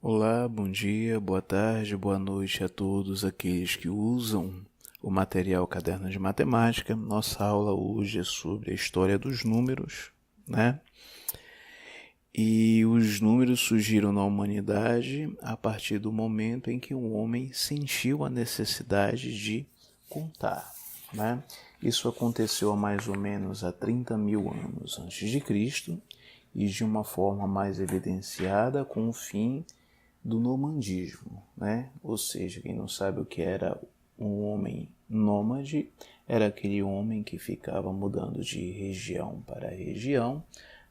Olá, bom dia, boa tarde, boa noite a todos aqueles que usam o material Caderno de Matemática. Nossa aula hoje é sobre a história dos números, né? E os números surgiram na humanidade a partir do momento em que o homem sentiu a necessidade de contar, né? Isso aconteceu há mais ou menos há 30 mil anos antes de Cristo e de uma forma mais evidenciada com o fim do nomandismo, né? Ou seja, quem não sabe o que era um homem nômade, era aquele homem que ficava mudando de região para região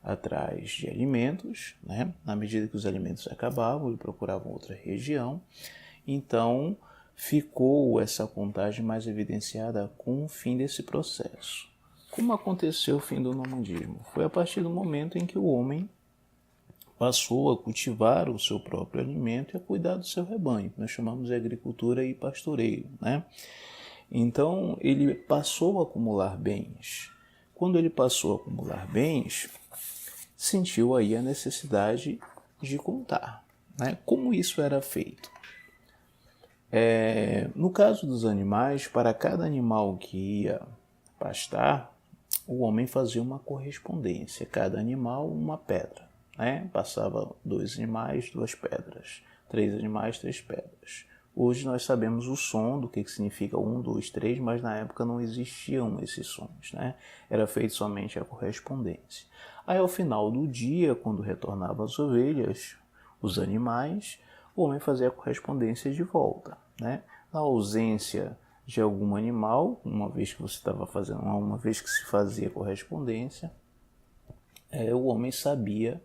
atrás de alimentos, né? Na medida que os alimentos acabavam, ele procurava outra região. Então, ficou essa contagem mais evidenciada com o fim desse processo. Como aconteceu o fim do nomandismo? Foi a partir do momento em que o homem passou a cultivar o seu próprio alimento e a cuidar do seu rebanho. Nós chamamos de agricultura e pastoreio, né? Então, ele passou a acumular bens. Quando ele passou a acumular bens, sentiu aí a necessidade de contar, né? Como isso era feito? No caso dos animais, para cada animal que ia pastar, o homem fazia uma correspondência, cada animal uma pedra, né? Passava 2 animais, 2 pedras, 3 animais, 3 pedras. Hoje nós sabemos o som do que significa 1, 2, 3, mas na época não existiam esses sons, né? Era feito somente a correspondência. Aí ao final do dia, quando retornavam as ovelhas, os animais, o homem fazia a correspondência de volta, né? Na ausência de algum animal, uma vez que se fazia correspondência, o homem sabia,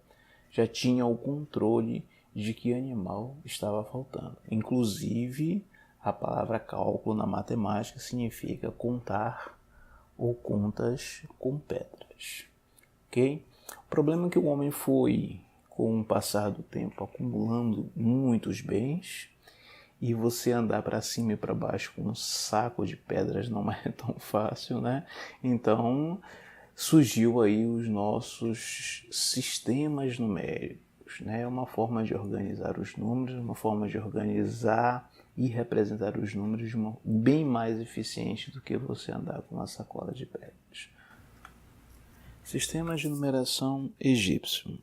já tinha o controle de que animal estava faltando. Inclusive, a palavra cálculo na matemática significa contar ou contas com pedras. Ok? O problema é que o homem foi, com o passar do tempo, acumulando muitos bens, e você andar para cima e para baixo com um saco de pedras não é tão fácil, né? Então surgiu aí os nossos sistemas numéricos, né? Uma forma de organizar os números, uma forma de organizar e representar os números de uma bem mais eficiente do que você andar com uma sacola de pedras. Sistema de numeração egípcio.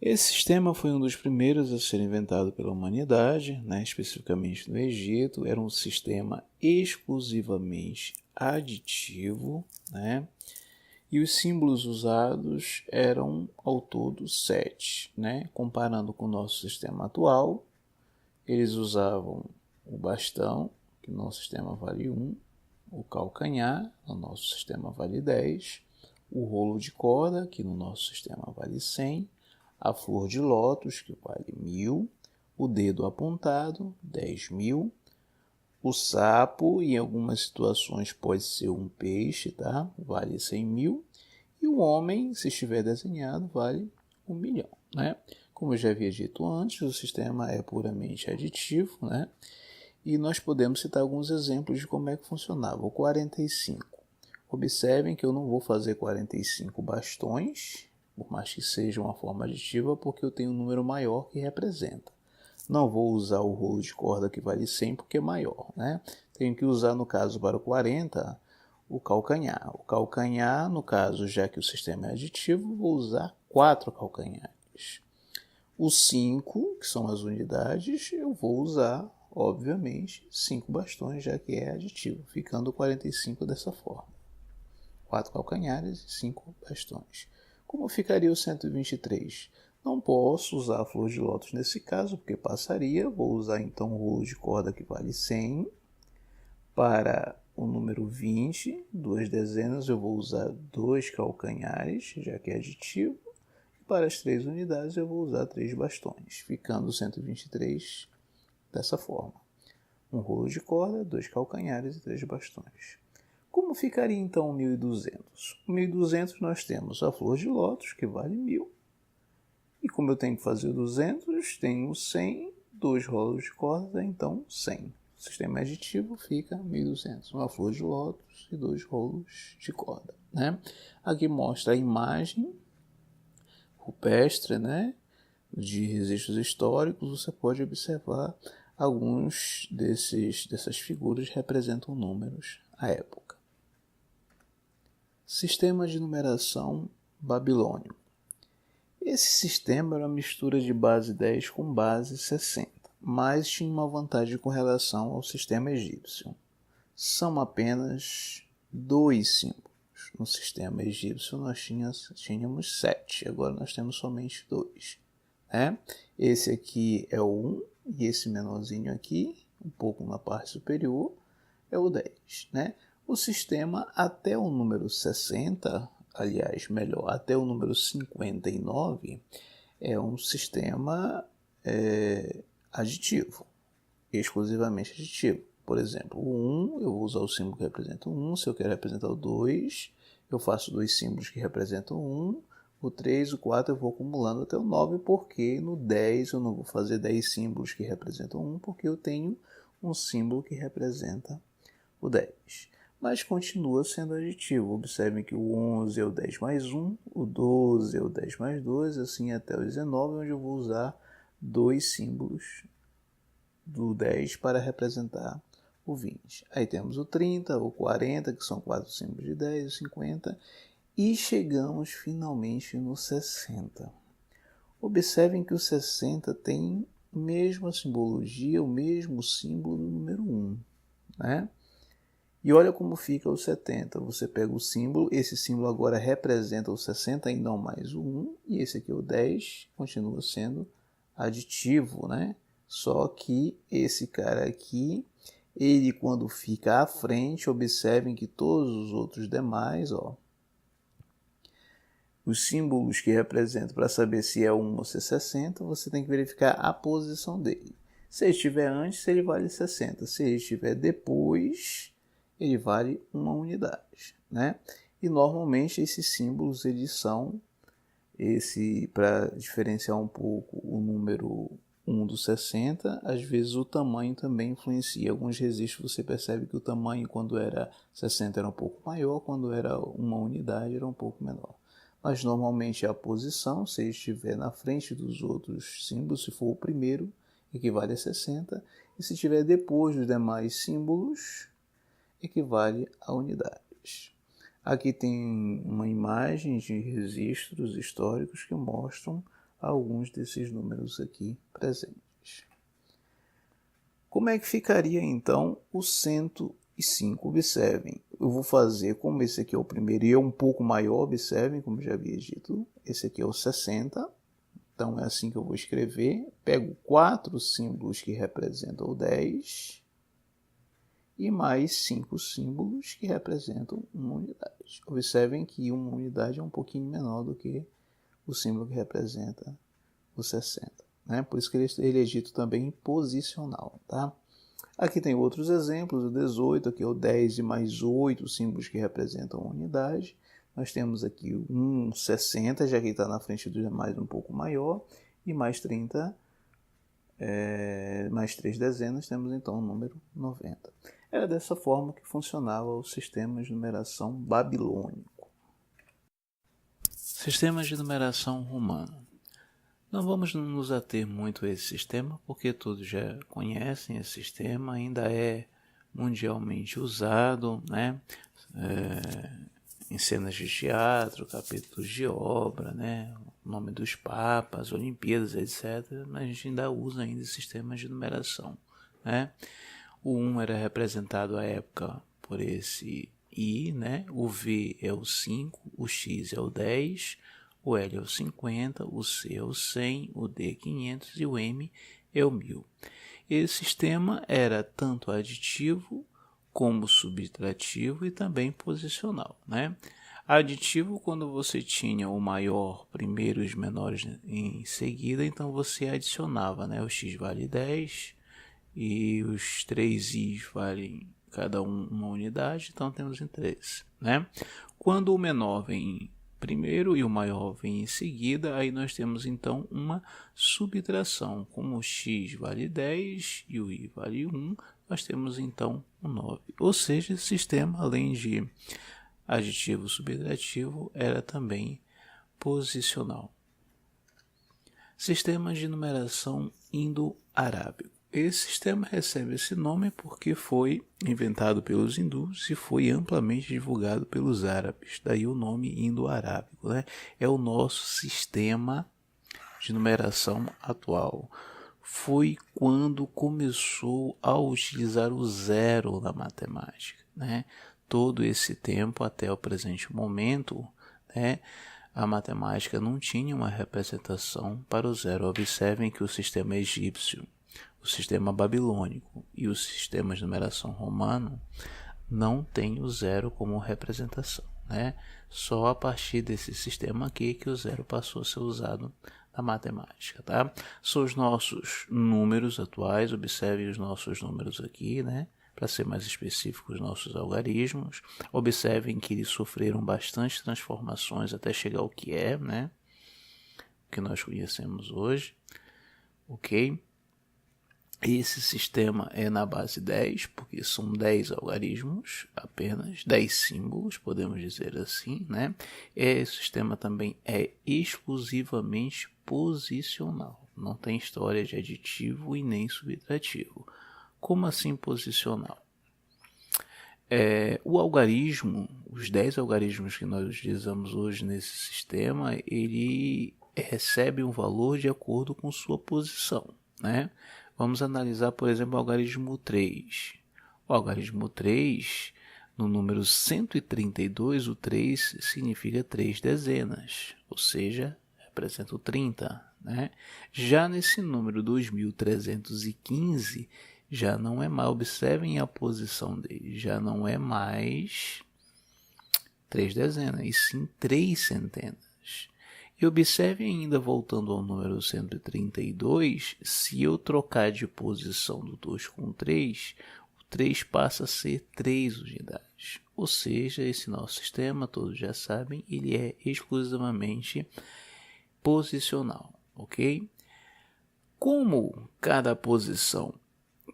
Esse sistema foi um dos primeiros a ser inventado pela humanidade, né, especificamente no Egito. Era um sistema exclusivamente aditivo, né, e os símbolos usados eram ao todo 7. Né, comparando com o nosso sistema atual, eles usavam o bastão, que no nosso sistema vale 1, o calcanhar, no nosso sistema vale 10, o rolo de corda, que no nosso sistema vale 100, a flor de lótus, que vale 1000, o dedo apontado, 10.000, o sapo, em algumas situações pode ser um peixe, tá? Vale 100.000, e o homem, se estiver desenhado, vale 1.000.000, né? Como eu já havia dito antes, o sistema é puramente aditivo, né? E nós podemos citar alguns exemplos de como é que funcionava. O 45. Observem que eu não vou fazer 45 bastões, por mais que seja uma forma aditiva, porque eu tenho um número maior que representa. Não vou usar o rolo de corda que vale 100 porque é maior, né? Tenho que usar, no caso, para o 40, o calcanhar. O calcanhar, no caso, já que o sistema é aditivo, vou usar 4 calcanhares. O 5, que são as unidades, eu vou usar, obviamente, 5 bastões, já que é aditivo, ficando 45 dessa forma. 4 calcanhares e 5 bastões. Como ficaria o 123? Não posso usar a flor de lótus nesse caso, porque passaria. Vou usar então o rolo de corda que vale 100. Para o número 20, 2 dezenas, eu vou usar 2 calcanhares, já que é aditivo. E para as 3 unidades, eu vou usar 3 bastões, ficando o 123 dessa forma. Um rolo de corda, 2 calcanhares e 3 bastões. Como ficaria então o 1.200? O 1.200 nós temos a flor de lótus, que vale 1.000. E como eu tenho que fazer 200, tenho 100, 2 rolos de corda, então 100. O sistema aditivo fica 1.200. Uma flor de lótus e 2 rolos de corda, né? Aqui mostra a imagem rupestre, né, de registros históricos, você pode observar alguns dessas figuras representam números à época. Sistema de numeração babilônico. Esse sistema era uma mistura de base 10 com base 60, mas tinha uma vantagem com relação ao sistema egípcio. São apenas 2 símbolos. No sistema egípcio nós tínhamos 7, agora nós temos somente 2. Né? Esse aqui é o 1 e esse menorzinho aqui, um pouco na parte superior, é o 10. Né? O sistema até o número 60, aliás, melhor, até o número 59, é um sistema aditivo, exclusivamente aditivo. Por exemplo, o 1, eu vou usar o símbolo que representa o 1. Se eu quero representar o 2, eu faço 2 símbolos que representam o 1. O 3, o 4 eu vou acumulando até o 9, porque no 10 eu não vou fazer 10 símbolos que representam 1, porque eu tenho um símbolo que representa o 10. Mas continua sendo aditivo. Observem que o 11 é o 10 mais 1, o 12 é o 10 mais 2, assim até o 19, onde eu vou usar 2 símbolos do 10 para representar o 20. Aí temos o 30, o 40, que são 4 símbolos de 10, o 50, e chegamos finalmente no 60. Observem que o 60 tem a mesma simbologia, o mesmo símbolo do número 1. Né? E olha como fica o 70. Você pega o símbolo, esse símbolo agora representa o 60 e não mais o 1, e esse aqui, o 10, continua sendo aditivo, né? Só que esse cara aqui, ele quando fica à frente, observem que todos os outros demais, os símbolos que representam, para saber se é 1 ou se é 60, você tem que verificar a posição dele. Se ele estiver antes, ele vale 60. Se ele estiver depois, ele vale 1 unidade. Né? E normalmente esses símbolos eles são, para diferenciar um pouco o número 1 do 60, às vezes o tamanho também influencia. Alguns registros você percebe que o tamanho quando era 60 era um pouco maior, quando era 1 unidade era um pouco menor. Mas normalmente é a posição, se ele estiver na frente dos outros símbolos, se for o primeiro, equivale a 60, e se estiver depois dos demais símbolos, equivale a unidades. Aqui tem uma imagem de registros históricos que mostram alguns desses números aqui presentes. Como é que ficaria então o 105? Observem, eu vou fazer como esse aqui é o primeiro e é um pouco maior, observem, como já havia dito, esse aqui é o 60, então é assim que eu vou escrever, pego 4 símbolos que representam o 10 e mais 5 símbolos que representam uma unidade. Observem que uma unidade é um pouquinho menor do que o símbolo que representa o 60. Né? Por isso que ele é dito também posicional. Tá? Aqui tem outros exemplos, o 18, aqui é o 10 e mais 8 símbolos que representam uma unidade. Nós temos aqui um 60, já que está na frente dos demais um pouco maior, e mais 30, mais 3 dezenas, temos então o número 90. Era dessa forma que funcionava o sistema de numeração babilônico. Sistema de numeração romano. Não vamos nos ater muito a esse sistema, porque todos já conhecem esse sistema, ainda é mundialmente usado, né? Em cenas de teatro, capítulos de obra, né? O nome dos papas, Olimpíadas, etc. Mas a gente ainda usa ainda sistemas de numeração. Né? O 1 era representado à época por esse I, né? O V é o 5, o X é o 10, o L é o 50, o C é o 100, o D é 500 e o M é o 1000. Esse sistema era tanto aditivo como subtrativo e também posicional. Né? Aditivo, quando você tinha o maior primeiro e os menores em seguida, então você adicionava, né? O X vale 10 e os 3 I's valem cada um uma unidade, então temos em 3. Né? Quando o menor vem primeiro e o maior vem em seguida, aí nós temos então uma subtração. Como o X vale 10 e o Y vale 1, nós temos então um 9. Ou seja, esse sistema, além de aditivo subtrativo, era também posicional. Sistema de numeração indo-arábico. Esse sistema recebe esse nome porque foi inventado pelos hindus e foi amplamente divulgado pelos árabes. Daí o nome indo-arábico, né? É o nosso sistema de numeração atual. Foi quando começou a utilizar o zero na matemática, né? Todo esse tempo até o presente momento, né, a matemática não tinha uma representação para o zero. Observem que o sistema egípcio, o sistema babilônico e os sistemas de numeração romano não tem o zero como representação, né? Só a partir desse sistema aqui que o zero passou a ser usado na matemática, tá? São os nossos números atuais, observem os nossos números aqui, né? Para ser mais específico, os nossos algarismos. Observem que eles sofreram bastante transformações até chegar ao que é, né? O que nós conhecemos hoje, ok? Esse sistema é na base 10, porque são 10 algarismos, apenas 10 símbolos, podemos dizer assim, né? Esse sistema também é exclusivamente posicional, não tem história de aditivo e nem subtrativo. Como assim posicional? O algarismo, os 10 algarismos que nós utilizamos hoje nesse sistema, ele recebe um valor de acordo com sua posição, né? Vamos analisar, por exemplo, o algarismo 3. O algarismo 3, no número 132, o 3 significa 3 dezenas, ou seja, representa o 30, né? Já nesse número 2315, já não é mais, observem a posição dele, já não é mais 3 dezenas, e sim 3 centenas. E observe ainda, voltando ao número 132, se eu trocar de posição do 2 com o 3 passa a ser 3 unidades. Ou seja, esse nosso sistema, todos já sabem, ele é exclusivamente posicional, ok? Como cada posição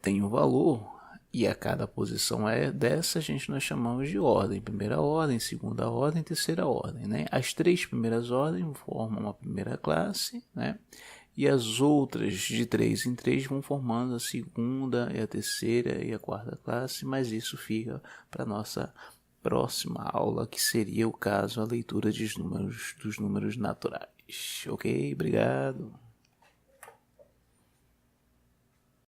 tem um valor, e a cada posição é dessa, nós chamamos de ordem. Primeira ordem, segunda ordem, terceira ordem, né? As 3 primeiras ordens formam uma primeira classe, né? E as outras de 3 em 3 vão formando a segunda, e a terceira e a quarta classe, mas isso fica para nossa próxima aula, que seria o caso a leitura dos números naturais. Ok? Obrigado.